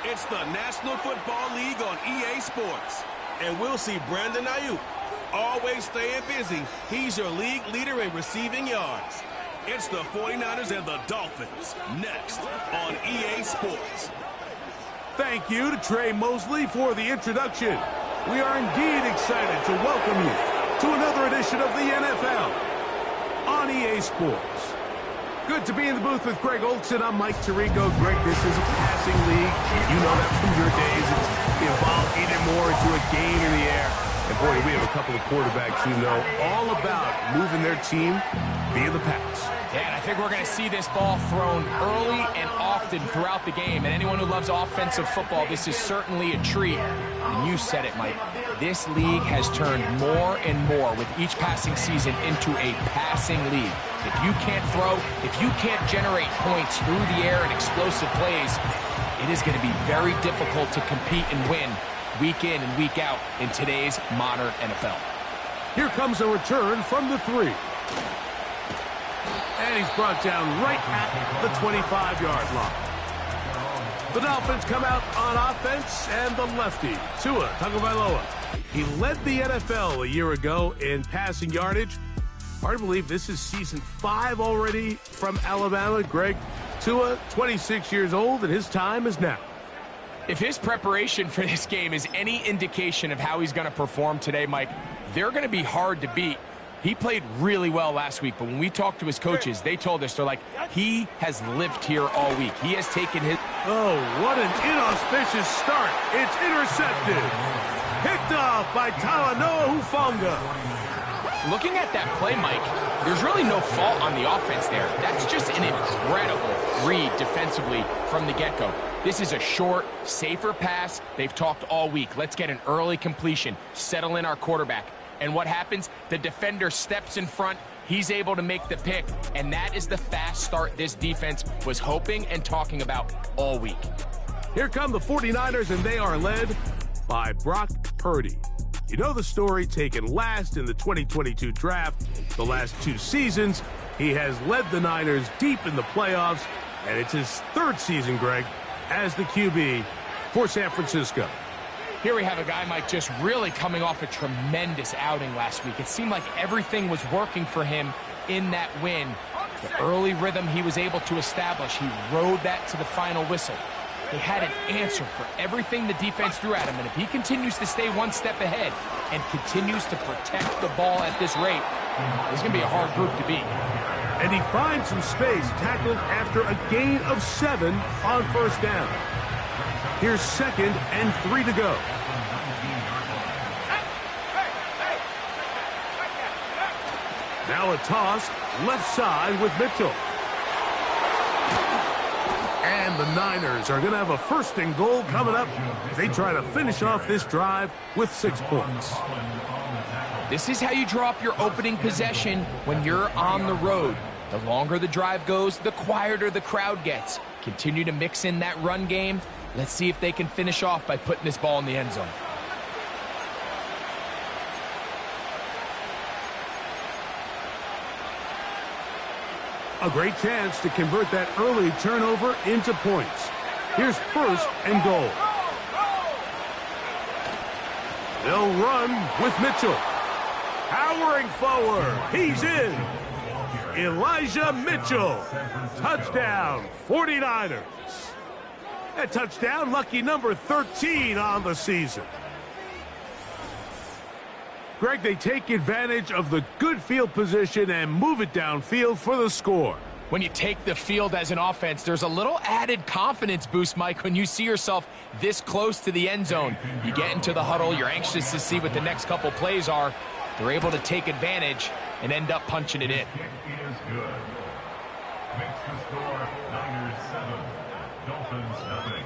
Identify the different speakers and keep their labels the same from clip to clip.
Speaker 1: It's the National Football League on EA Sports. And we'll see Brandon Ayuk always staying busy. He's your league leader in receiving yards. It's the 49ers and the Dolphins next on EA Sports.
Speaker 2: Thank you to Trey Mosley for the introduction. We are indeed excited to welcome you to another edition of the NFL on EA Sports. Good to be in the booth with Greg Olson. I'm Mike Tirico. Greg, this is a passing league. You know that from your days. It's evolved even more into a game in the air. And boy, we have a couple of quarterbacks who know all about moving their team via the pass.
Speaker 3: Yeah, and I think we're going to see this ball thrown early and often throughout the game. And anyone who loves offensive football, this is certainly a treat. And you said it, Mike. This league has turned more and more with each passing season into a passing league. If you can't throw, if you can't generate points through the air and explosive plays, it is going to be very difficult to compete and win week in and week out in today's modern NFL.
Speaker 2: Here comes a return from the 3. And he's brought down right at the 25-yard line. The Dolphins come out on offense, and the lefty, Tua Tagovailoa. He led the NFL a year ago in passing yardage. Hard to believe this is season 5 already from Alabama. Greg, Tua, 26 years old, and his time is now.
Speaker 3: If his preparation for this game is any indication of how he's going to perform today, Mike, they're going to be hard to beat. He played really well last week, but when we talked to his coaches, they told us, they're like, he has lived here all week. He has taken his...
Speaker 2: Oh, what an inauspicious start. It's intercepted. Picked off by Talanoa Hufanga.
Speaker 3: Looking at that play, Mike, there's really no fault on the offense there. That's just an incredible read defensively from the get-go. This is a short, safer pass. They've talked all week. Let's get an early completion, settle in our quarterback. And what happens? The defender steps in front. He's able to make the pick. And that is the fast start this defense was hoping and talking about all week.
Speaker 2: Here come the 49ers, and they are led by Brock Purdy. You know the story, taken last in the 2022 draft. The last 2 seasons, he has led the Niners deep in the playoffs. And it's his 3rd season, Greg, as the QB for San Francisco.
Speaker 3: Here we have a guy, Mike, just really coming off a tremendous outing last week. It seemed like everything was working for him in that win. The early rhythm he was able to establish, he rode that to the final whistle. They had an answer for everything the defense threw at him, and if he continues to stay one step ahead and continues to protect the ball at this rate, it's going to be a hard group to beat.
Speaker 2: And he finds some space, tackled after a gain of 7 on 1st down. Here's 2nd and 3 to go. Now a toss, left side with Mitchell. And the Niners are going to have a 1st and goal coming up as they try to finish off this drive with 6 points.
Speaker 3: This is how you draw up your opening possession when you're on the road. The longer the drive goes, the quieter the crowd gets. Continue to mix in that run game. Let's see if they can finish off by putting this ball in the end zone.
Speaker 2: A great chance to convert that early turnover into points. Here's 1st and goal. They'll run with Mitchell. Powering forward. He's in. Elijah Mitchell. Touchdown, 49ers. A touchdown, lucky number 13 on the season. Greg, they take advantage of the good field position and move it downfield for the score.
Speaker 3: When you take the field as an offense, there's a little added confidence boost, Mike, when you see yourself this close to the end zone. You get into the huddle, you're anxious to see what the next couple plays are. They're able to take advantage and end up punching it in.
Speaker 4: Is good. Makes the score Niners 7, Dolphins nothing.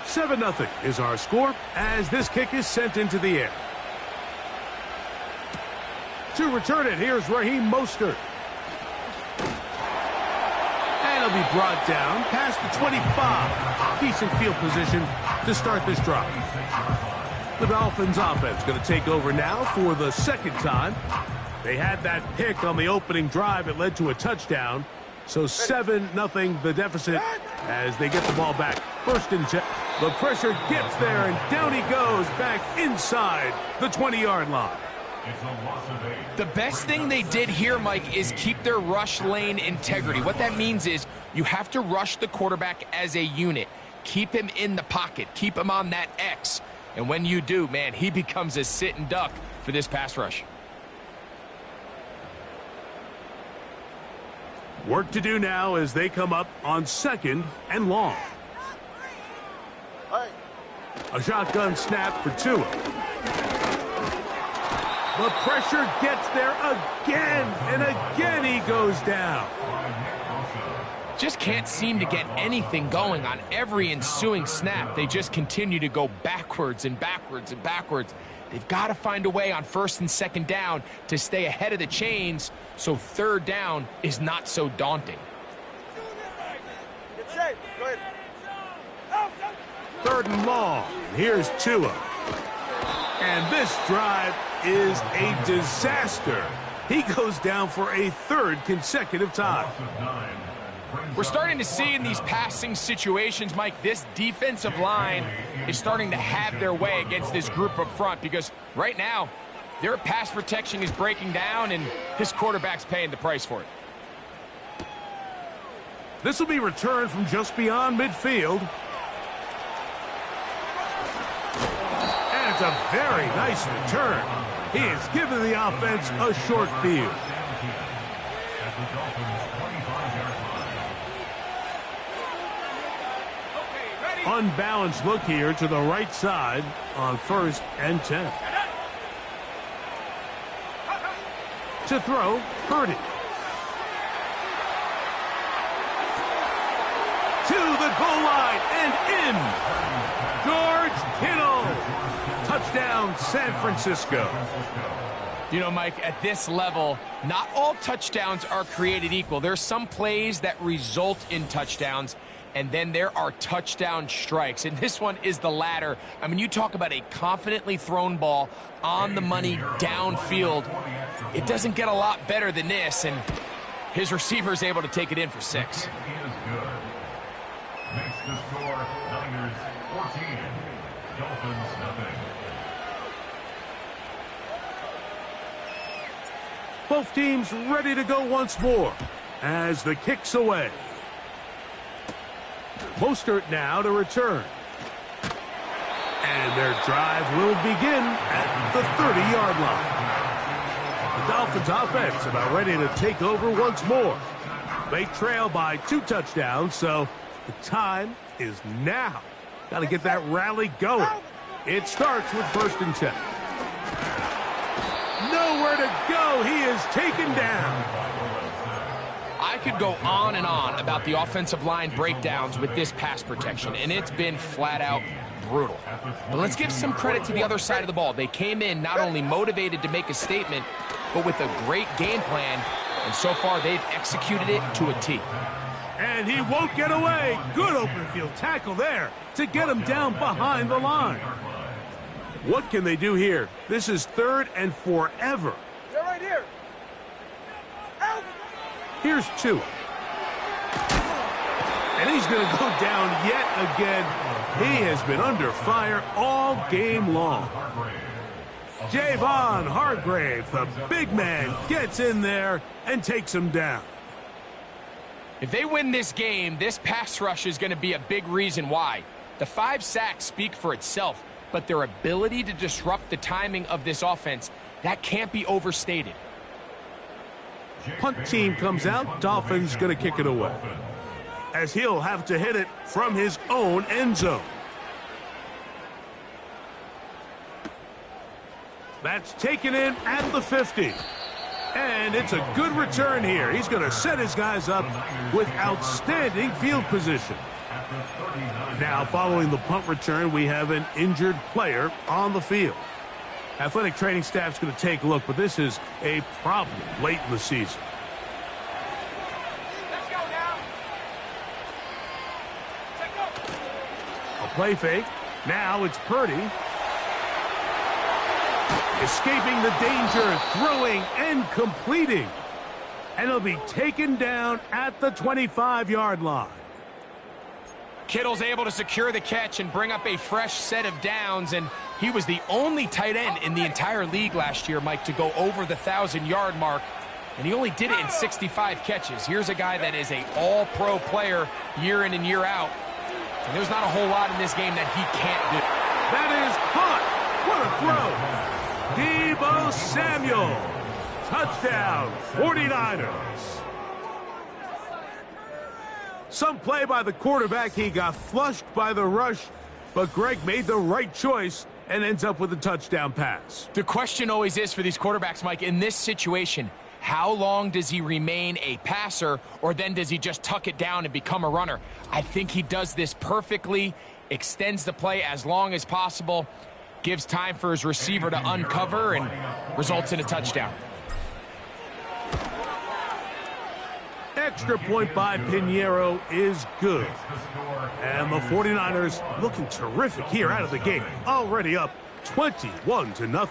Speaker 2: Seven 0 is our score as this kick is sent into the air. To return it, here's Raheem Mostert. And it'll be brought down past the 25. Decent field position to start this drive. The Dolphins offense going to take over now for the second time. They had that pick on the opening drive. It led to a touchdown. So 7-0 the deficit as they get the ball back. First and 10. The pressure gets there, and down he goes back inside the 20-yard line.
Speaker 4: It's a loss of 8.
Speaker 3: The best thing they did here, Mike, is keep their rush lane integrity. What that means is you have to rush the quarterback as a unit. Keep him in the pocket. Keep him on that X. And when you do, man, he becomes a sitting duck for this pass rush.
Speaker 2: Work to do now as they come up on 2nd and long. A shotgun snap for Tua. The pressure gets there again, and again he goes down.
Speaker 3: Just can't seem to get anything going on every ensuing snap. They just continue to go backwards and backwards and backwards. They've got to find a way on 1st and 2nd down to stay ahead of the chains so 3rd down is not so daunting.
Speaker 5: Get safe. Go ahead.
Speaker 2: 3rd and long. Here's Tua. And this drive is a disaster. He goes down for a 3rd consecutive time.
Speaker 3: We're starting to see in these passing situations, Mike, this defensive line is starting to have their way against this group up front because right now their pass protection is breaking down and his quarterback's paying the price for it.
Speaker 2: This will be returned from just beyond midfield. And it's a very nice return. He has given the offense a short field. Unbalanced look here to the right side on 1st and 10. To throw, Purdy. To the goal line and in. George Kittle. Touchdown, San Francisco.
Speaker 3: You know, Mike, at this level, not all touchdowns are created equal. There's some plays that result in touchdowns, and then there are touchdown strikes, and this one is the latter. I mean, you talk about a confidently thrown ball on the money downfield. It doesn't get a lot better than this, and his receiver is able to take it in for 6.
Speaker 4: Makes the score Niners 14, Dolphins nothing.
Speaker 2: Both teams ready to go once more as the kick's away. Mostert now to return. And their drive will begin at the 30-yard line. The Dolphins offense about ready to take over once more. They trail by 2 touchdowns, so the time is now. Got to get that rally going. It starts with 1st and 10. Nowhere to go. He is taken down.
Speaker 3: I could go on and on about the offensive line breakdowns with this pass protection, and it's been flat out brutal. But let's give some credit to the other side of the ball. They came in not only motivated to make a statement, but with a great game plan, and so far they've executed it to a T.
Speaker 2: And he won't get away. Good open field tackle there to get him down behind the line. What can they do here? This is 3rd and forever.
Speaker 5: They're right here. Out.
Speaker 2: Here's Tua. And he's going to go down yet again. He has been under fire all game long. Javon Hargrave, the big man, gets in there and takes him down.
Speaker 3: If they win this game, this pass rush is going to be a big reason why. The 5 sacks speak for itself, but their ability to disrupt the timing of this offense, that can't be overstated.
Speaker 2: Punt team comes out. Dolphins going to kick it away, as he'll have to hit it from his own end zone. That's taken in at the 50. And it's a good return here. He's going to set his guys up with outstanding field position. Now, following the punt return, we have an injured player on the field. Athletic training staff's going to take a look, but this is a problem late in the season.
Speaker 5: Let's go now. Check up.
Speaker 2: A play fake. Now it's Purdy. Escaping the danger, throwing and completing. And he'll be taken down at the 25-yard line.
Speaker 3: Kittle's able to secure the catch and bring up a fresh set of downs, and he was the only tight end in the entire league last year, Mike, to go over the 1,000-yard mark, and he only did it in 65 catches. Here's a guy that is an all-pro player year in and year out, and there's not a whole lot in this game that he can't do.
Speaker 2: That is caught. What a throw. Deebo Samuel. Touchdown, 49ers. Some play by the quarterback. He got flushed by the rush, but Greg made the right choice and ends up with a touchdown pass.
Speaker 3: The question always is for these quarterbacks, Mike, in this situation, how long does he remain a passer, or then does he just tuck it down and become a runner? I think he does this perfectly, extends the play as long as possible, gives time for his receiver to uncover, and results in a touchdown.
Speaker 2: Extra point by Pinheiro is good. And the 49ers looking terrific here out of the gate. Already up 21-0.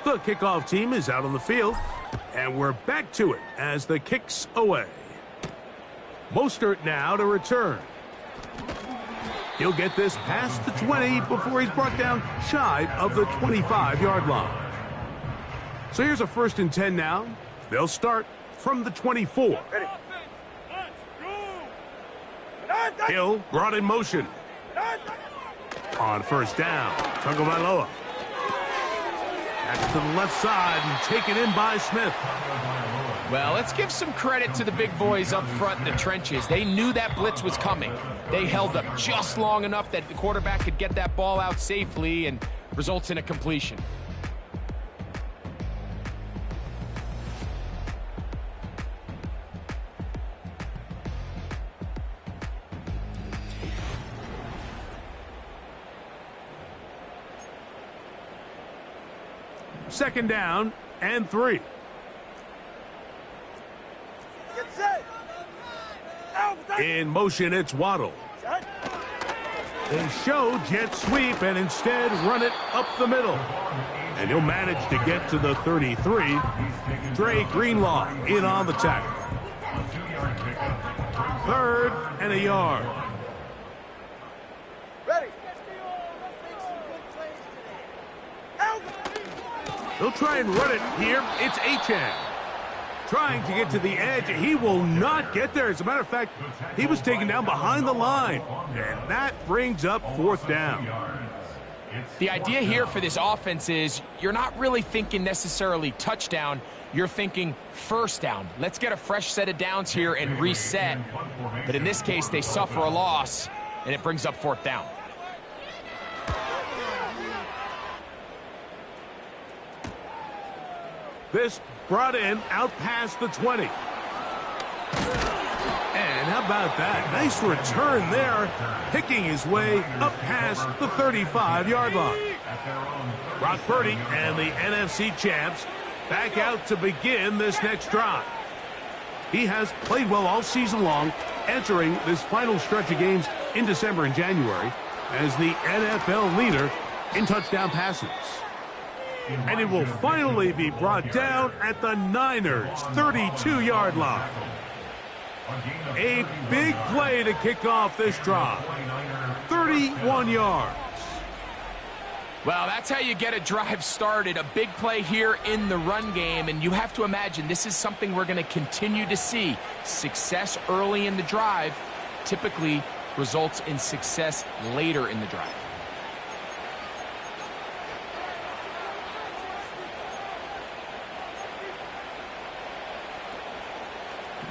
Speaker 2: The kickoff team is out on the field, and we're back to it as the kick's away. Mostert now to return. He'll get this past the 20 before he's brought down shy of the 25-yard line. So here's a 1st and 10 now. They'll start from the 24.
Speaker 5: Ready.
Speaker 2: Hill brought in motion. On 1st down, Tagovailoa. Back to the left side and taken in by Smith.
Speaker 3: Well, let's give some credit to the big boys up front in the trenches. They knew that blitz was coming. They held up just long enough that the quarterback could get that ball out safely and results in a completion.
Speaker 2: Second down and 3.
Speaker 5: Get set.
Speaker 2: In motion, it's Waddle. They show jet sweep and instead run it up the middle. And he'll manage to get to the 33. Dre Greenlaw in on the tackle. 3rd and a yard.
Speaker 5: Ready.
Speaker 2: They'll try and run it here. It's Achane. Trying to get to the edge. He will not get there. As a matter of fact, he was taken down behind the line. And that brings up 4th down.
Speaker 3: The idea here for this offense is you're not really thinking necessarily touchdown. You're thinking 1st down. Let's get a fresh set of downs here and reset. But in this case, they suffer a loss, and it brings up 4th down.
Speaker 2: This brought in out past the 20. And how about that? Nice return there, picking his way up past the 35-yard line. Brock Purdy and the NFC champs back out to begin this next drive. He has played well all season long, entering this final stretch of games in December and January as the NFL leader in touchdown passes. And it will finally be brought down at the Niners' 32-yard line. A big play to kick off this drive. 31 yards.
Speaker 3: Well, that's how you get a drive started. A big play here in the run game, and you have to imagine this is something we're going to continue to see. Success early in the drive typically results in success later in the drive.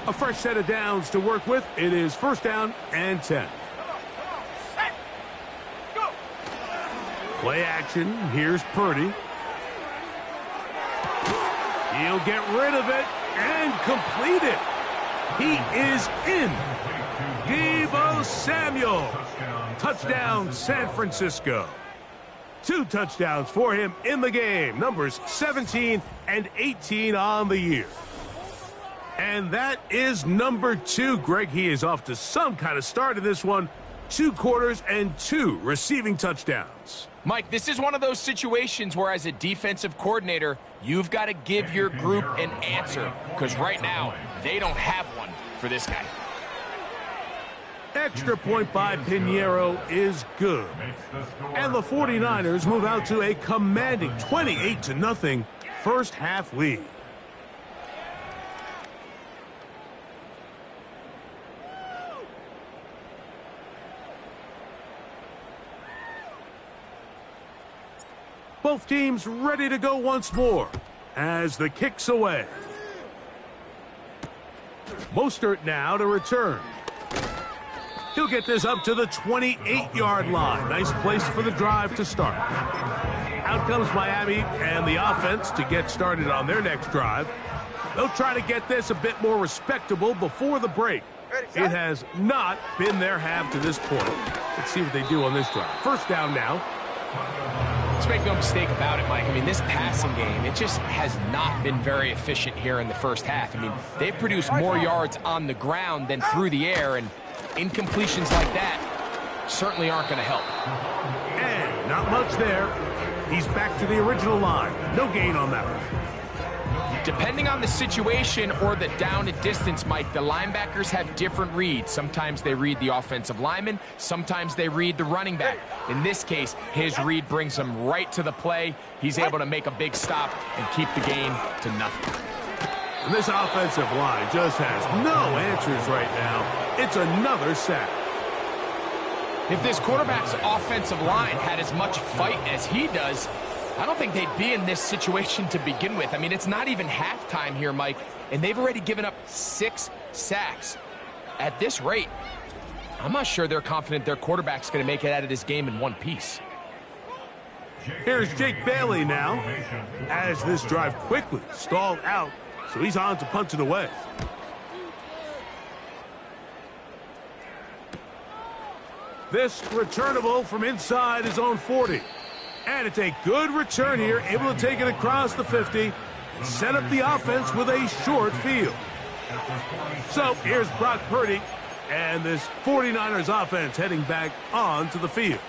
Speaker 2: A fresh set of downs to work with. It is 1st down and 10. Play action. Here's Purdy. He'll get rid of it and complete it. He is in. Deebo Samuel. Touchdown, San Francisco. 2 touchdowns for him in the game. Numbers 17 and 18 on the year. And that is number 2. Greg, he is off to some kind of start in this one. 2 quarters and 2 receiving touchdowns.
Speaker 3: Mike, this is one of those situations where as a defensive coordinator, you've got to give your group an answer, because right now, they don't have one for this guy.
Speaker 2: Extra point by Pinheiro is good. And the 49ers move out to a commanding 28-0 first half lead. Both teams ready to go once more as the kick's away. Mostert now to return. He'll get this up to the 28-yard line. Nice place for the drive to start. Out comes Miami and the offense to get started on their next drive. They'll try to get this a bit more respectable before the break. It has not been their half to this point. Let's see what they do on this drive. 1st down now.
Speaker 3: Let's make no mistake about it, Mike. I mean, this passing game, it just has not been very efficient here in the first half. I mean, they've produced more yards on the ground than through the air, and incompletions like that certainly aren't going to help.
Speaker 2: And not much there. He's back to the original line. No gain on that one.
Speaker 3: Depending on the situation or the down and distance, Mike, the linebackers have different reads. Sometimes they read the offensive lineman. Sometimes they read the running back. In this case, his read brings him right to the play. He's able to make a big stop and keep the gain to nothing.
Speaker 2: And this offensive line just has no answers right now. It's another sack.
Speaker 3: If this quarterback's offensive line had as much fight as he does, I don't think they'd be in this situation to begin with. I mean, it's not even halftime here, Mike, and they've already given up 6 sacks. At this rate, I'm not sure they're confident their quarterback's going to make it out of this game in one piece.
Speaker 2: Here's Jake Bailey now, as this drive quickly stalled out, so he's on to punch it away. This returnable from inside his own 40. And it's a good return here, able to take it across the 50 and set up the offense with a short field. So here's Brock Purdy and this 49ers offense heading back onto the field.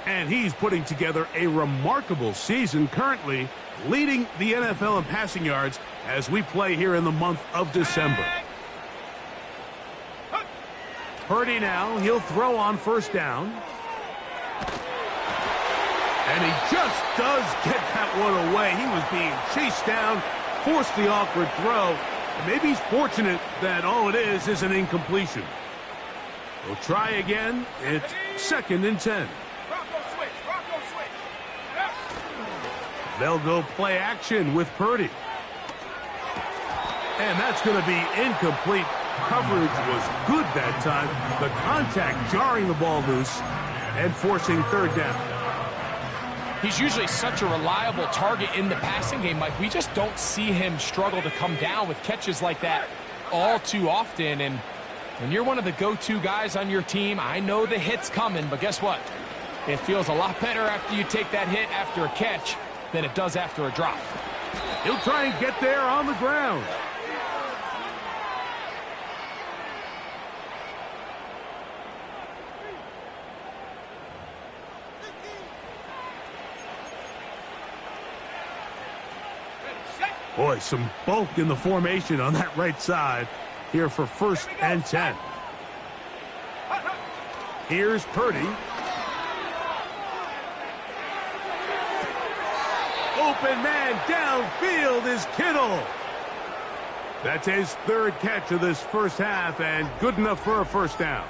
Speaker 2: And he's putting together a remarkable season, currently leading the NFL in passing yards as we play here in the month of December. Purdy now, he'll throw on 1st down. And he just does get that one away. He was being chased down, forced the awkward throw. And maybe he's fortunate that all it is an incompletion. We'll try again. It's 2nd and 10. They'll go play action with Purdy. And that's going to be incomplete. Coverage was good that time. The contact jarring the ball loose and forcing 3rd down.
Speaker 3: He's usually such a reliable target in the passing game, Mike. We just don't see him struggle to come down with catches like that all too often. And when you're one of the go-to guys on your team, I know the hit's coming, but guess what? It feels a lot better after you take that hit after a catch than it does after a drop.
Speaker 2: He'll try and get there on the ground. Boy, some bulk in the formation on that right side here for 1st and 10. Here's Purdy. open man downfield is Kittle. That's his third catch of this first half and good enough for a first down.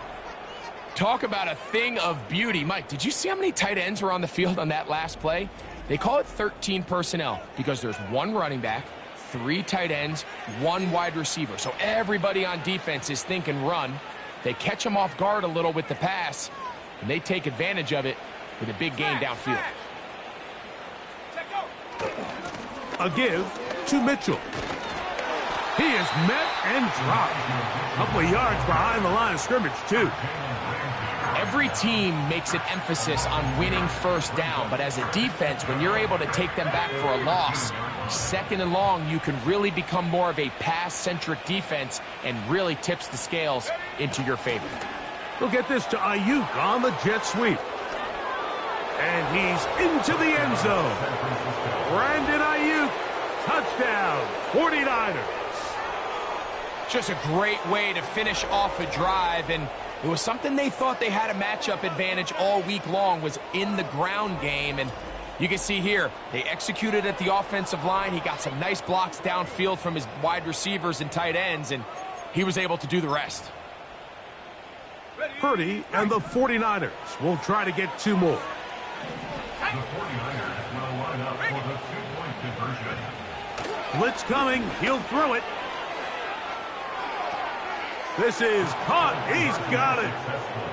Speaker 3: Talk about a thing of beauty. Mike, did you see how many tight ends were on the field on that last play? They call it 13 personnel because there's one running back, 3 tight ends, 1 wide receiver. So everybody on defense is thinking run. They catch them off guard a little with the pass, and they take advantage of it with a big gain downfield.
Speaker 2: A give to Mitchell. He is met and dropped. A couple of yards behind the line of scrimmage, too.
Speaker 3: Every team makes an emphasis on winning first down, but as a defense, when you're able to take them back for a loss, second and long, you can really become more of a pass-centric defense and really tips the scales into your favor.
Speaker 2: We'll get this to Ayuk on the jet sweep. And he's into the end zone. Brandon Ayuk, touchdown, 49ers.
Speaker 3: Just a great way to finish off a drive, and it was something they thought they had a matchup advantage all week long, was in the ground game. And you can see here, they executed at the offensive line. He got some nice blocks downfield from his wide receivers and tight ends, and he was able to do the rest.
Speaker 2: Purdy and the 49ers will try to get 2 more.
Speaker 4: The 49ers will line up for the 2-point conversion.
Speaker 2: Blitz coming. He'll throw it. This is caught. He's got it.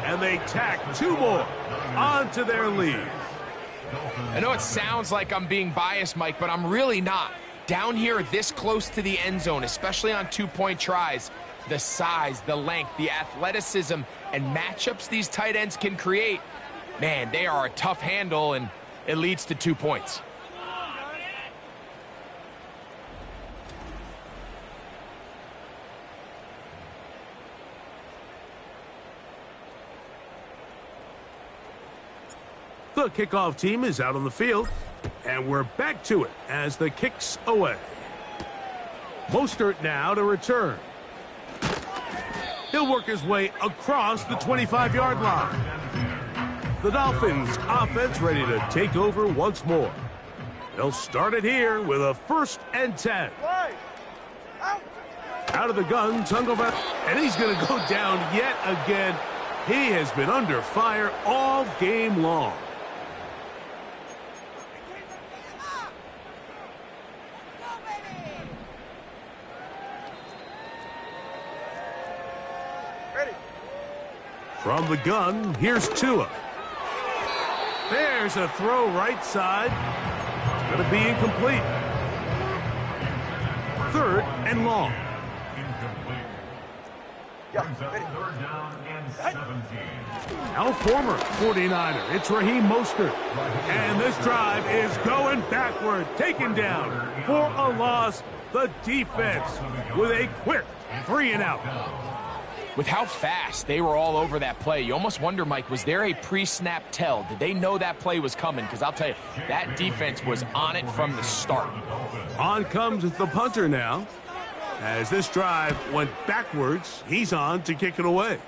Speaker 2: And they tack 2 more onto their lead.
Speaker 3: I know it sounds like I'm being biased, Mike, but I'm really not. Down here this close to the end zone, especially on 2-point tries, the size, the length, the athleticism, and matchups these tight ends can create, man, they are a tough handle, and it leads to 2 points.
Speaker 2: The kickoff team is out on the field, and we're back to it as the kick's away. Mostert now to return. He'll work his way across the 25-yard line. The Dolphins offense ready to take over once more. They'll start it here with a 1st and 10. Out of the gun, Tungovac, and he's going to go down yet again. He has been under fire all game long. From the gun, here's Tua. There's a throw right side. It's going to be incomplete. 3rd and long.
Speaker 4: Incomplete. Brings up 3rd down and 17.
Speaker 2: Now former 49er, it's Raheem Mostert. And this drive is going backward. Taken down for a loss. The defense with a quick 3-and-out.
Speaker 3: With how fast they were all over that play, you almost wonder, Mike, was there a pre-snap tell? Did they know that play was coming? Because I'll tell you, that defense was on it from the start.
Speaker 2: On comes the punter now. As this drive went backwards, he's on to kick it away.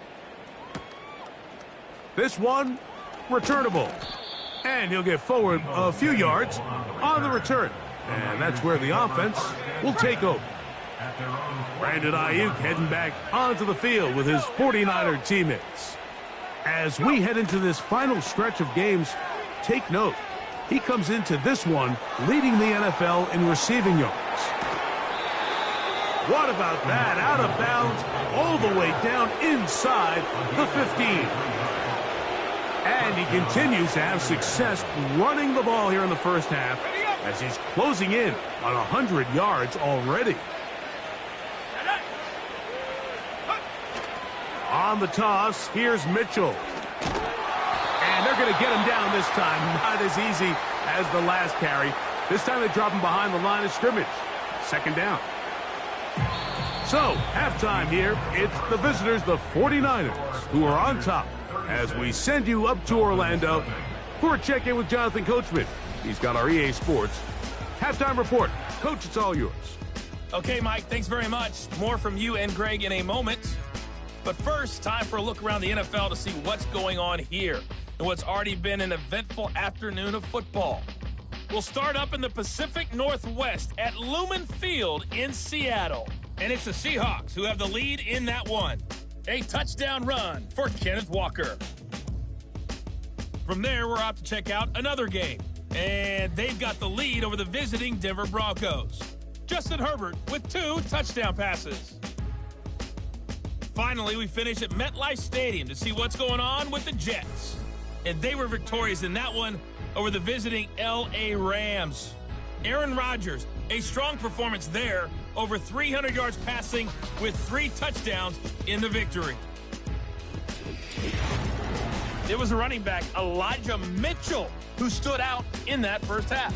Speaker 2: This one, returnable. And he'll get forward a few yards on the return. And that's where the offense will take over. Brandon Ayuk heading back onto the field with his 49er teammates. As we head into this final stretch of games, take note, he comes into this one leading the NFL in receiving yards. What about that? Out of bounds, all the way down inside the 15. And he continues to have success running the ball here in the first half as he's closing in on 100 yards already. On the toss, here's Mitchell. And they're going to get him down this time. Not as easy as the last carry. This time they drop him behind the line of scrimmage. 2nd down. So, halftime here. It's the visitors, the 49ers, who are on top as we send you up to Orlando for a check-in with Jonathan Coachman. He's got our EA Sports halftime report. Coach, it's all yours.
Speaker 6: Okay, Mike, thanks very much. More from you and Greg in a moment. But first, time for a look around the NFL to see what's going on here and what's already been an eventful afternoon of football. will start up in the Pacific Northwest at Lumen Field in Seattle. And it's the Seahawks who have the lead in that one. A touchdown run for Kenneth Walker. From there, we're out to check out another game. And they've got the lead over the visiting Denver Broncos. Justin Herbert with 2 touchdown passes. Finally, we finish at MetLife Stadium to see what's going on with the Jets. And they were victorious in that one over the visiting L.A. Rams. Aaron Rodgers, a strong performance there, over 300 yards passing with 3 touchdowns in the victory. It was a running back, Elijah Mitchell, who stood out in that first half.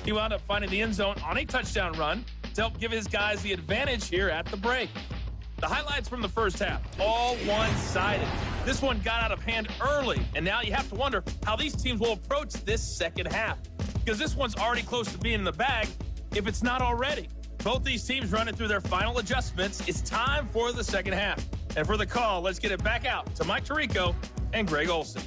Speaker 6: He wound up finding the end zone on a touchdown run to help give his guys the advantage here at the break. The highlights from the first half, all one-sided. This one got out of hand early, and now you have to wonder how these teams will approach this second half, because this one's already close to being in the bag, if it's not already. Both these teams running through their final adjustments. It's time for the second half. And for the call, let's get it back out to Mike Tirico and Greg Olsen.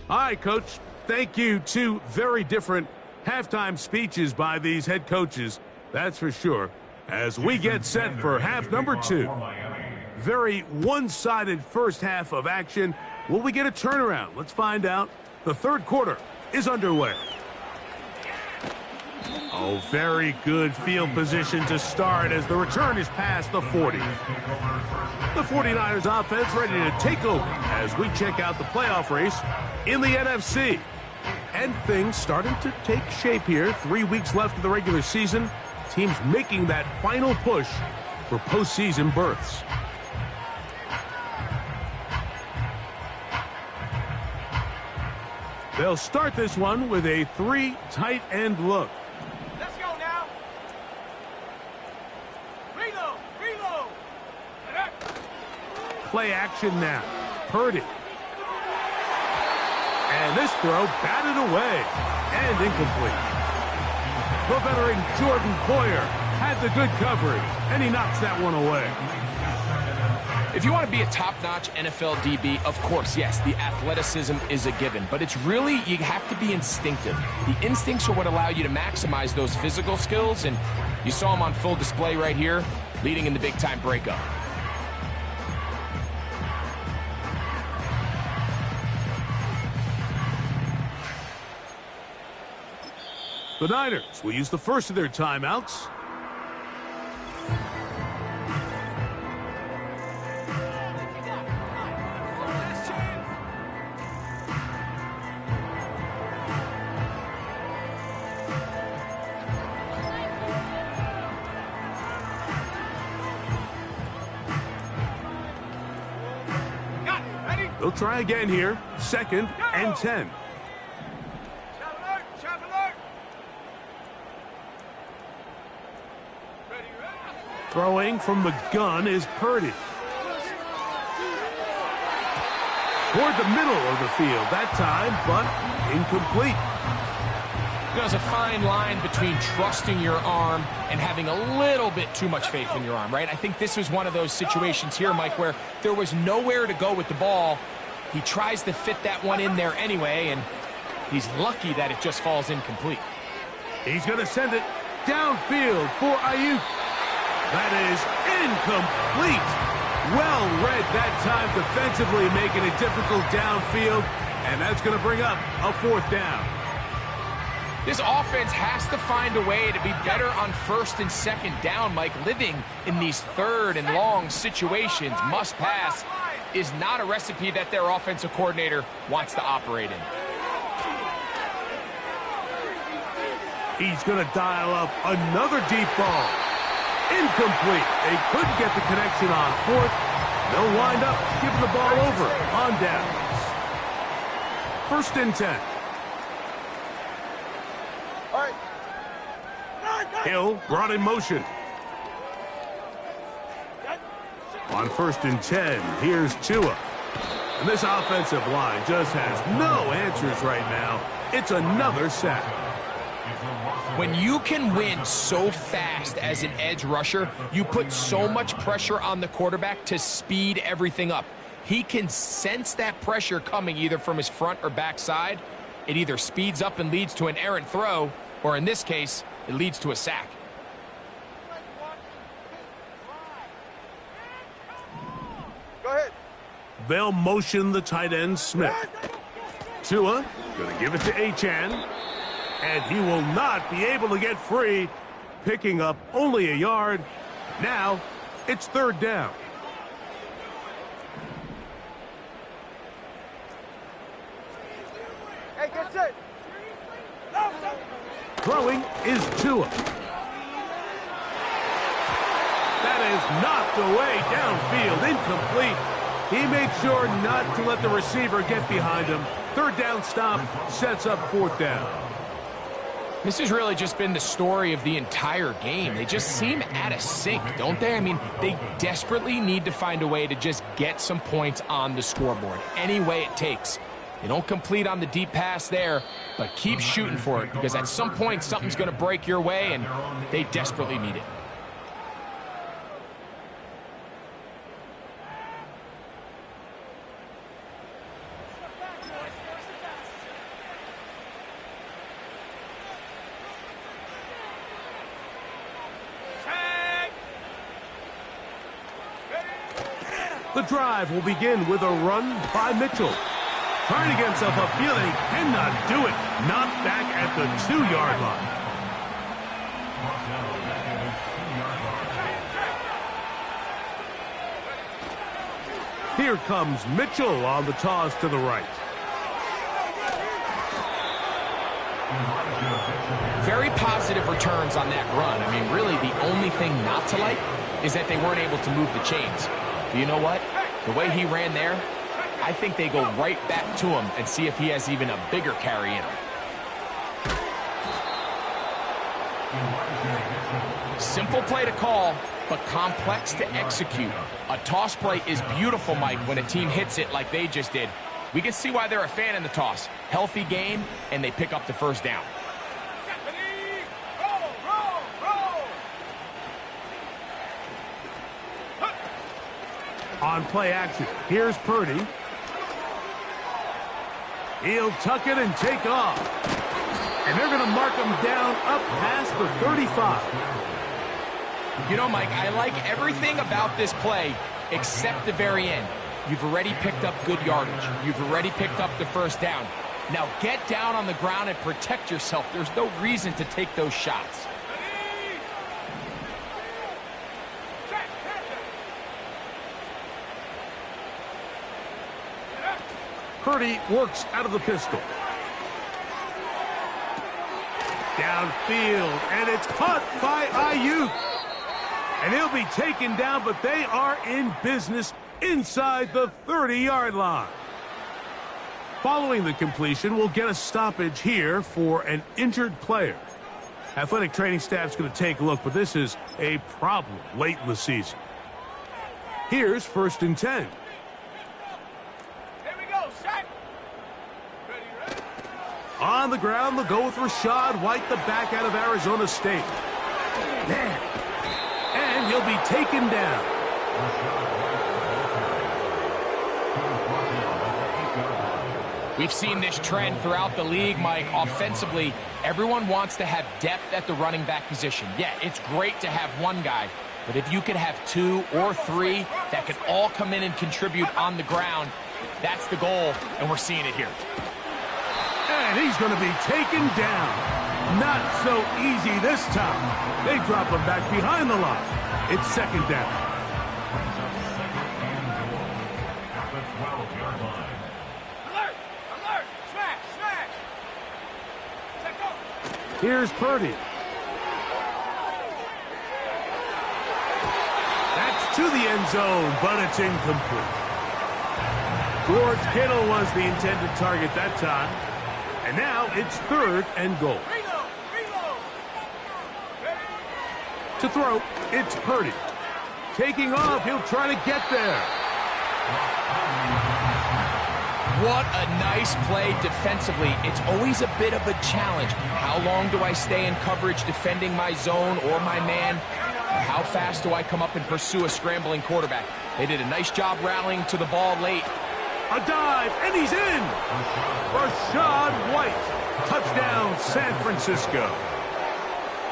Speaker 2: Hi, Coach. Thank you. 2 very different halftime speeches by these head coaches, that's for sure, as we get set for half number 2. Very one-sided first half of action. Will we get a turnaround? Let's find out. The third quarter is underway. Oh, very good field position to start as the return is past the 40. The 49ers offense ready to take over as we check out the playoff race in the NFC. And things starting to take shape here. 3 weeks left of the regular season. Teams making that final push for postseason berths. They'll start this one with a 3 tight end look.
Speaker 5: Let's go now. Reload, reload.
Speaker 2: Play action now. Purdy. And this throw batted away and incomplete. The veteran Jordan Poyer had the good coverage, and he knocks that one away.
Speaker 3: If you want to be a top-notch NFL DB, of course, yes, the athleticism is a given. But it's really, you have to be instinctive. The instincts are what allow you to maximize those physical skills, and you saw them on full display right here, leading in the big-time breakup.
Speaker 2: The Niners will use the first of their timeouts. They'll try again here. 2nd and 10. Throwing from the gun is Purdy. Toward the middle of the field that time, but incomplete.
Speaker 3: There's a fine line between trusting your arm and having a little bit too much faith in your arm, right? I think this was one of those situations here, Mike, where there was nowhere to go with the ball. He tries to fit that one in there anyway, and he's lucky that it just falls incomplete.
Speaker 2: He's going to send it downfield for Ayuk. That is incomplete. Well read that time defensively, making it difficult downfield, and that's going to bring up a 4th down.
Speaker 3: This offense has to find a way to be better on 1st and 2nd down, Mike. Living in these 3rd and long situations, must pass, is not a recipe that their offensive coordinator wants to operate in.
Speaker 2: He's going to dial up another deep ball. Incomplete. They couldn't get the connection on 4th. They'll wind up giving the ball over on downs. 1st and 10.
Speaker 5: All right.
Speaker 2: Hill brought in motion. On 1st and 10, here's Tua. And this offensive line just has no answers right now. It's another sack.
Speaker 3: When you can win so fast as an edge rusher, you put so much pressure on the quarterback to speed everything up. He can sense that pressure coming either from his front or back side. It either speeds up and leads to an errant throw, or in this case, it leads to a sack.
Speaker 5: Go ahead.
Speaker 2: They'll motion the tight end, Smith. Tua going to give it to Achane, and he will not be able to get free, picking up only a yard. Now it's third down.
Speaker 5: Hey, get set.
Speaker 2: Throwing is Tua. That is knocked away downfield, incomplete. He made sure not to let the receiver get behind him. Third down stop sets up fourth down.
Speaker 3: This has really just been the story of the entire game. They just seem out of sync, don't they? I mean, they desperately need to find a way to just get some points on the scoreboard, any way it takes. They don't complete on the deep pass there, but keep shooting for it, because at some point something's going to break your way, and they desperately need it.
Speaker 2: The drive will begin with a run by Mitchell. Trying to get himself upfield, and he cannot do it. Knocked back at the 2-yard line. Here comes Mitchell on the toss to the right.
Speaker 3: Very positive returns on that run. I mean, really, the only thing not to like is that they weren't able to move the chains. But you know what? The way he ran there, I think they go right back to him and see if he has even a bigger carry in him. Simple play to call, but complex to execute. A toss play is beautiful, Mike, when a team hits it like they just did. We can see why they're a fan in the toss. Healthy game, and they pick up the first down.
Speaker 2: On play action, here's Purdy. He'll tuck it and take off. And they're going to mark him down up past the 35.
Speaker 3: You know, Mike, I like everything about this play except the very end. You've already picked up good yardage. You've already picked up the first down. Now get down on the ground and protect yourself. There's no reason to take those shots.
Speaker 2: Purdy works out of the pistol. Downfield, and it's caught by Ayuk. And he'll be taken down, but they are in business inside the 30-yard line. Following the completion, we'll get a stoppage here for an injured player. Athletic training staff's going to take a look, but this is a problem late in the season. Here's 1st and 10. On the ground, they'll go with Rachaad White, the back out of Arizona State. And he'll be taken down.
Speaker 3: We've seen this trend throughout the league, Mike. Offensively, everyone wants to have depth at the running back position. Yeah, it's great to have one guy, but if you could have 2 or 3 that could all come in and contribute on the ground, that's the goal, and we're seeing it here.
Speaker 2: And he's going to be taken down. Not so easy this time. They drop him back behind the line. It's 2nd down.
Speaker 5: Alert! Alert! Smash! Smash!
Speaker 2: Here's Purdy. That's to the end zone, but it's incomplete. George Kittle was the intended target that time. And now it's 3rd and goal. To throw, it's Purdy. Taking off, he'll try to get there.
Speaker 3: What a nice play defensively. It's always a bit of a challenge. How long do I stay in coverage defending my zone or my man? Or how fast do I come up and pursue a scrambling quarterback? They did a nice job rallying to the ball late.
Speaker 2: A dive, and he's in! Rashad White. Touchdown, San Francisco.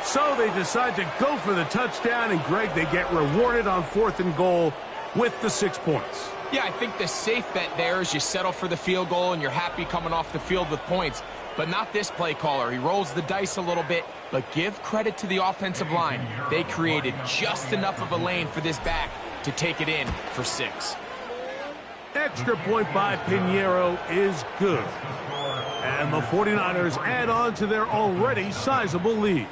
Speaker 2: So they decide to go for the touchdown, and Greg, they get rewarded on 4th and goal with the 6 points.
Speaker 3: Yeah, I think the safe bet there is you settle for the field goal and you're happy coming off the field with points. But not this play caller. He rolls the dice a little bit, but give credit to the offensive line. They created just enough of a lane for this back to take it in for 6.
Speaker 2: Extra point by Pinheiro is good. And the 49ers add on to their already sizable lead.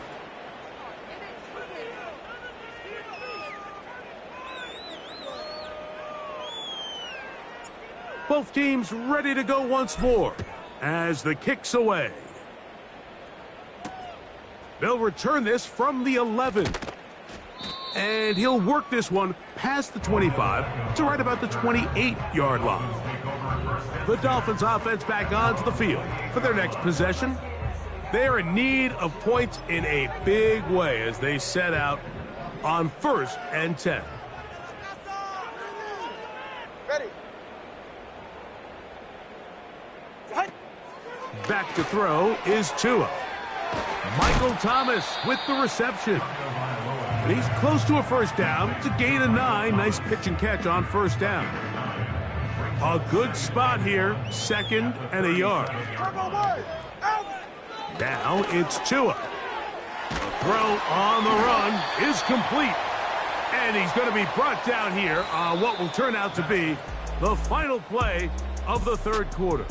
Speaker 2: Both teams ready to go once more as the kick's away. They'll return this from the 11. And he'll work this one past the 25 to right about the 28-yard line. The Dolphins offense back onto the field for their next possession. They're in need of points in a big way as they set out on 1st and 10.
Speaker 5: Ready.
Speaker 2: Back to throw is Tua. Michael Thomas with the reception. And he's close to a first down to gain a 9. Nice pitch and catch on first down. A good spot here, 2nd and a yard. Now it's Tua. The throw on the run is complete. And he's going to be brought down here on what will turn out to be the final play of the 3rd quarter.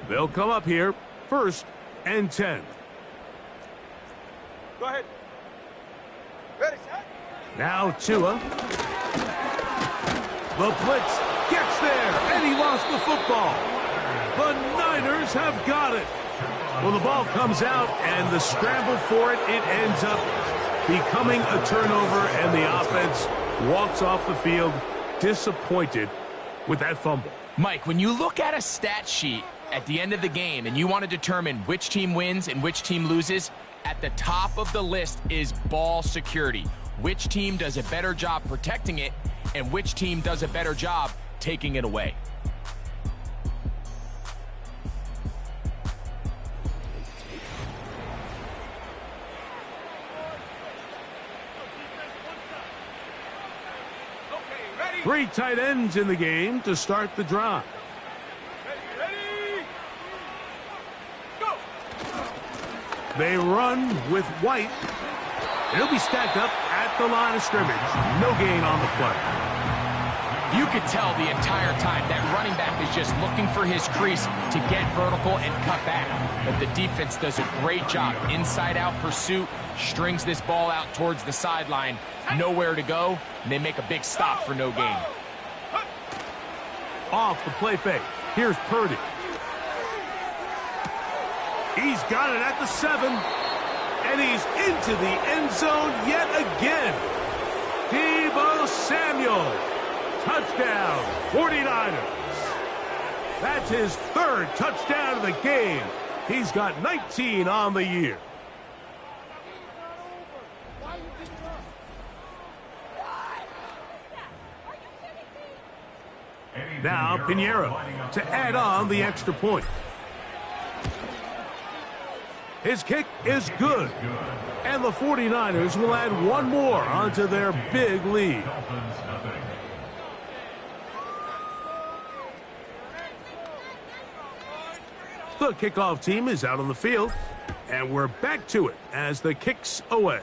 Speaker 2: They'll come up here, 1st and 10.
Speaker 5: Go ahead. Ready, set.
Speaker 2: Now Tua. The blitz gets there, and he lost the football. The Niners have got it. Well, the ball comes out, and the scramble for it, it ends up becoming a turnover, and the offense walks off the field disappointed with that fumble.
Speaker 3: Mike, when you look at a stat sheet at the end of the game and you want to determine which team wins and which team loses, at the top of the list is ball security. Which team does a better job protecting it and which team does a better job taking it away.
Speaker 2: Three tight ends in the game to start the drive.
Speaker 5: Ready. Go.
Speaker 2: They run with White. He'll be stacked up at the line of scrimmage. No gain on the play.
Speaker 3: You could tell the entire time that running back is just looking for his crease to get vertical and cut back. But the defense does a great job. Inside-out pursuit, strings this ball out towards the sideline. Nowhere to go, and they make a big stop for no gain.
Speaker 2: Off the play fake. Here's Purdy. He's got it at the 7. And he's into the end zone yet again. Deebo Samuel. Touchdown, 49ers. That's his 3rd touchdown of the game. He's got 19 on the year. Now Pinheiro to add on the extra point. His kick is good. And the 49ers will add one more onto their big lead. The kickoff team is out on the field, and we're back to it as the kick's away.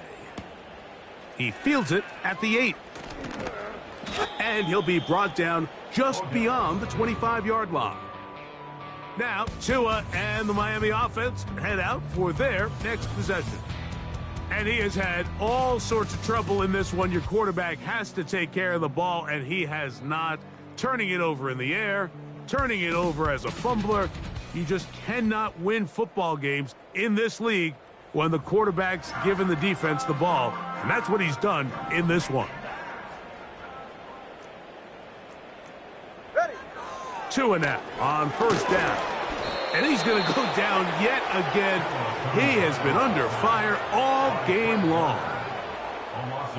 Speaker 2: He fields it at the 8. And he'll be brought down just beyond the 25-yard line. Now, Tua and the Miami offense head out for their next possession. And he has had all sorts of trouble in this one. Your quarterback has to take care of the ball, and he has not turning it over in the air, turning it over as a fumbler. You just cannot win football games in this league when the quarterback's giving the defense the ball, and that's what he's done in this one.
Speaker 5: Ready.
Speaker 2: 2 now on first down. And he's going to go down yet again. He has been under fire all game long.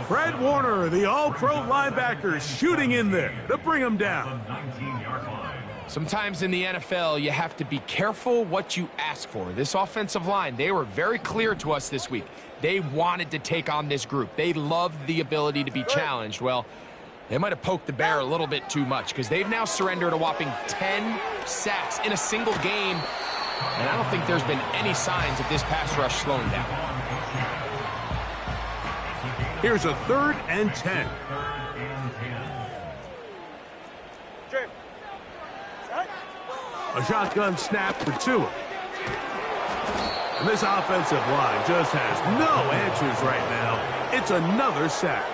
Speaker 2: Fred Warner, the all-pro linebacker, shooting in there to bring him down.
Speaker 3: Sometimes in the NFL, you have to be careful what you ask for. This offensive line, they were very clear to us this week. They wanted to take on this group. They loved the ability to be challenged. Well, they might have poked the bear a little bit too much because they've now surrendered a whopping 10 sacks in a single game. And I don't think there's been any signs of this pass rush slowing down.
Speaker 2: Here's a 3rd and 10. A shotgun snap for Tua. And this offensive line just has no answers right now. It's another sack.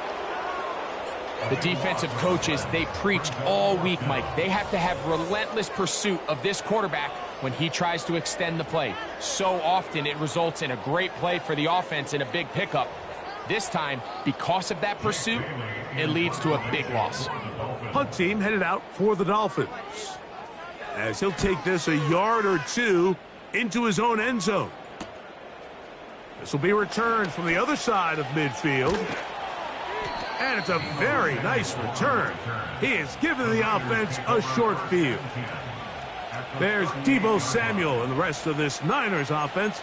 Speaker 3: The defensive coaches, they preached all week, Mike. They have to have relentless pursuit of this quarterback when he tries to extend the play. So often it results in a great play for the offense and a big pickup. This time, because of that pursuit, it leads to a big loss.
Speaker 2: Punt team headed out for the Dolphins, as he'll take this a yard or two into his own end zone. This will be returned from the other side of midfield. And it's a very nice return. He has given the offense a short field. There's Deebo Samuel and the rest of this Niners offense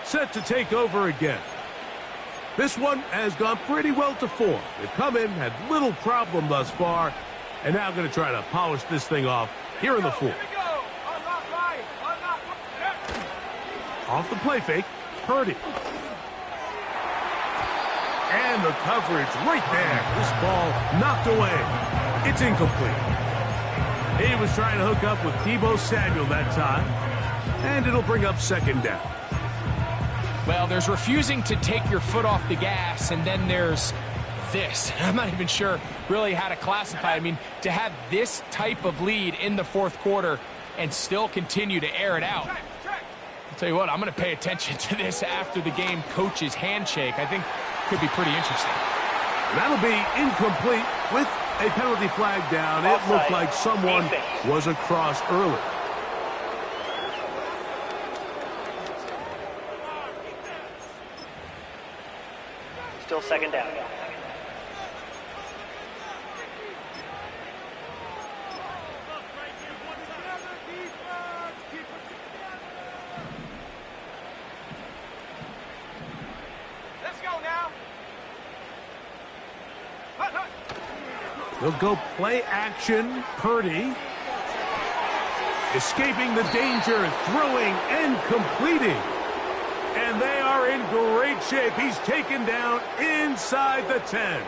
Speaker 2: set to take over again. This one has gone pretty well to form. They've come in, had little problem thus far, and now going to try to polish this thing off here in the 4th. Off the play fake, Purdy. And the coverage right there. This ball knocked away. It's incomplete. He was trying to hook up with Deebo Samuel that time, and it'll bring up 2nd down.
Speaker 3: Well, there's refusing to take your foot off the gas, and then there's this. I'm not even sure really how to classify it. I mean, to have this type of lead in the 4th quarter and still continue to air it out. I'll tell you what, I'm going to pay attention to this after the game coach's handshake. I think could be pretty interesting.
Speaker 2: That'll be incomplete with a penalty flag down. It looked like someone was across early.
Speaker 7: Still 2nd down.
Speaker 5: Let's go now.
Speaker 2: They'll go play action. Purdy escaping the danger, throwing and completing. And they are in great shape. He's taken down inside the 10.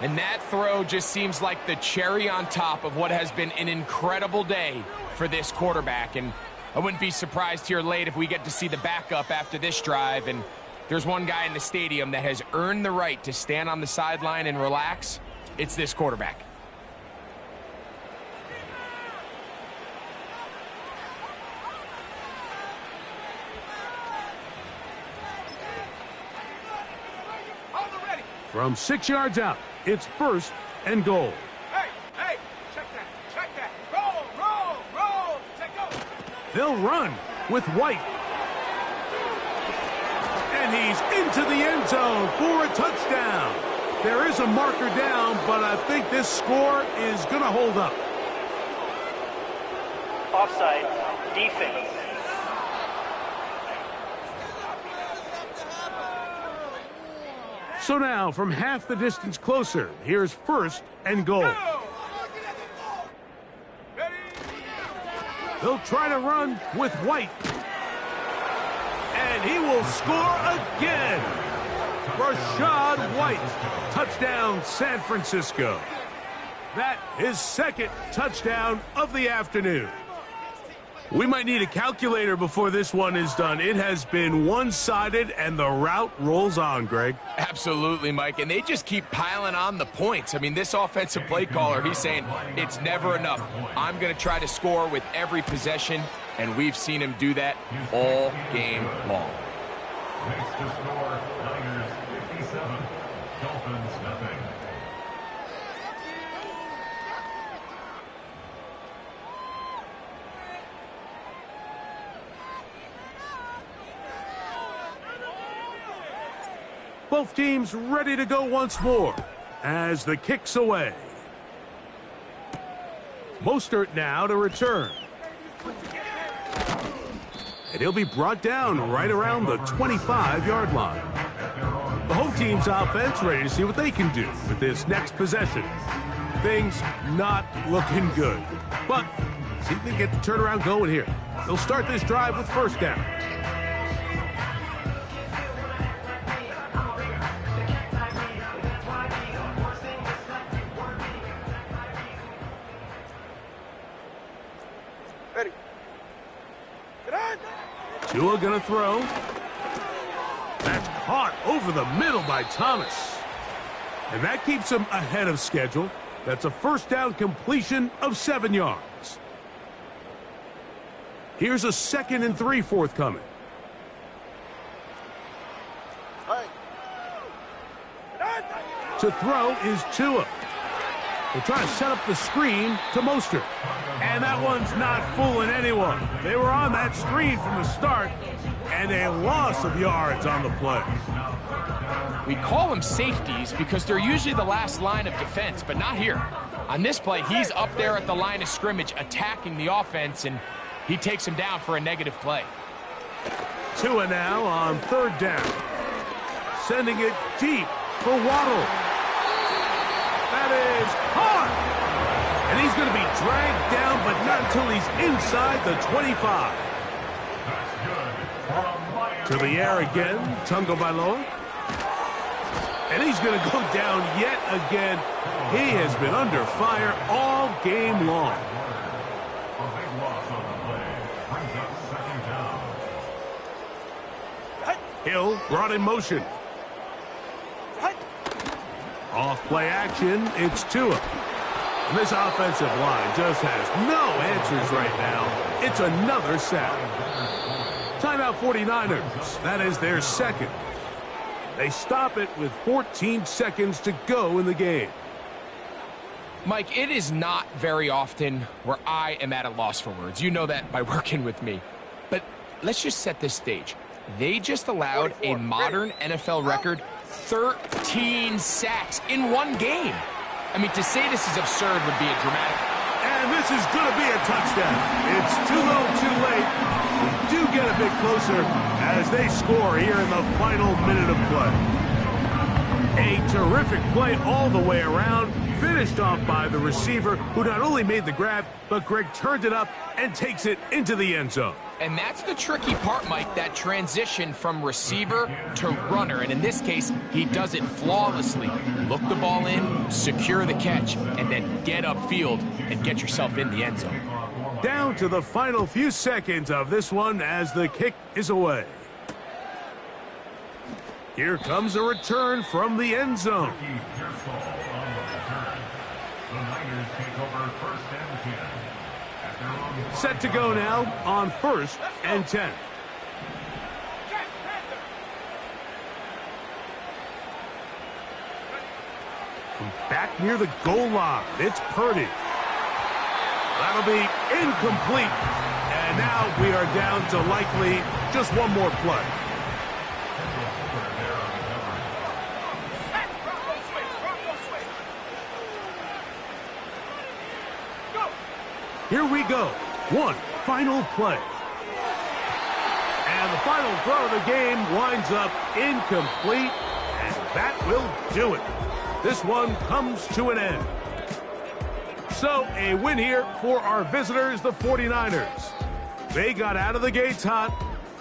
Speaker 3: And that throw just seems like the cherry on top of what has been an incredible day for this quarterback. And I wouldn't be surprised here late if we get to see the backup after this drive. And there's one guy in the stadium that has earned the right to stand on the sideline and relax. It's this quarterback.
Speaker 2: From 6 yards out, it's 1st and goal.
Speaker 5: Hey, check that. Roll, take go.
Speaker 2: They'll run with White. And he's into the end zone for a touchdown. There is a marker down, but I think this score is going to hold up.
Speaker 7: Offside, defense.
Speaker 2: So now, from half the distance closer, here's 1st and goal. They'll try to run with White. And he will score again. Rashad White. Touchdown, San Francisco. That is 2nd touchdown of the afternoon. We might need a calculator before this one is done. It has been one-sided, and the route rolls on, Greg.
Speaker 3: Absolutely, Mike, and they just keep piling on the points. I mean, this offensive play caller, he's saying it's never enough. I'm going to try to score with every possession, and we've seen him do that all game long.
Speaker 4: Next to score, Niners 57, Dolphins nothing.
Speaker 2: Both teams ready to go once more as the kick's away. Mostert now to return. And he'll be brought down right around the 25-yard line. The home team's offense ready to see what they can do with this next possession. Things not looking good. But see if they get the turnaround going here. They'll start this drive with first down. Tua gonna throw. That's caught over the middle by Thomas. And that keeps him ahead of schedule. That's a first down completion of 7 yards. Here's a 2nd and 3 forthcoming. To throw is Tua. They're trying to set up the screen to Mostert. And that one's not fooling anyone. They were on that screen from the start, and a loss of yards on the play.
Speaker 3: We call them safeties because they're usually the last line of defense, but not here. On this play, he's up there at the line of scrimmage attacking the offense, and he takes him down for a negative play.
Speaker 2: Tua now on 3rd down. Sending it deep for Waddle. That is hard. And he's going to be dragged down, but not until he's inside the 25. To the air again, Tunga Bailoa. And he's going to go down yet again. He has been under fire all game long.
Speaker 4: A big loss on the play. Brings up 2nd down.
Speaker 2: Hill brought in motion. Off play action, it's Tua. And this offensive line just has no answers right now. It's another sack. Timeout 49ers. That is their 2nd. They stop it with 14 seconds to go in the game.
Speaker 3: Mike, it is not very often where I am at a loss for words. You know that by working with me. But let's just set this stage. They just allowed a modern NFL record 13 sacks in one game. I mean, to say this is absurd would be a dramatic.
Speaker 2: And this is going to be a touchdown. It's too little, too late. We do get a bit closer as they score here in the final minute of play. A terrific play all the way around, finished off by the receiver, who not only made the grab, but Greg turned it up and takes it into the end zone.
Speaker 3: And that's the tricky part, Mike, that transition from receiver to runner. And in this case, he does it flawlessly. Look the ball in, secure the catch, and then get upfield and get yourself in the end zone.
Speaker 2: Down to the final few seconds of this one as the kick is away. Here comes a return from the end zone. Set to go now on 1st and 10. From back near the goal line, it's Purdy. That'll be incomplete. And now we are down to likely just one more play. Here we go. One final play. And the final throw of the game winds up incomplete, and that will do it. This one comes to an end. So, a win here for our visitors, the 49ers. They got out of the gates hot,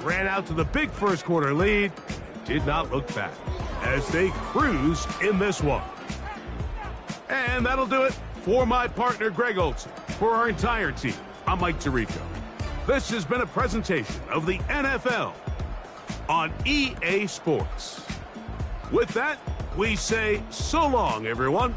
Speaker 2: ran out to the big first quarter lead, and did not look back as they cruised in this one. And that'll do it for my partner, Greg Olson. For our entire team, I'm Mike Tirico. This has been a presentation of the NFL on EA Sports. With that, we say so long, everyone.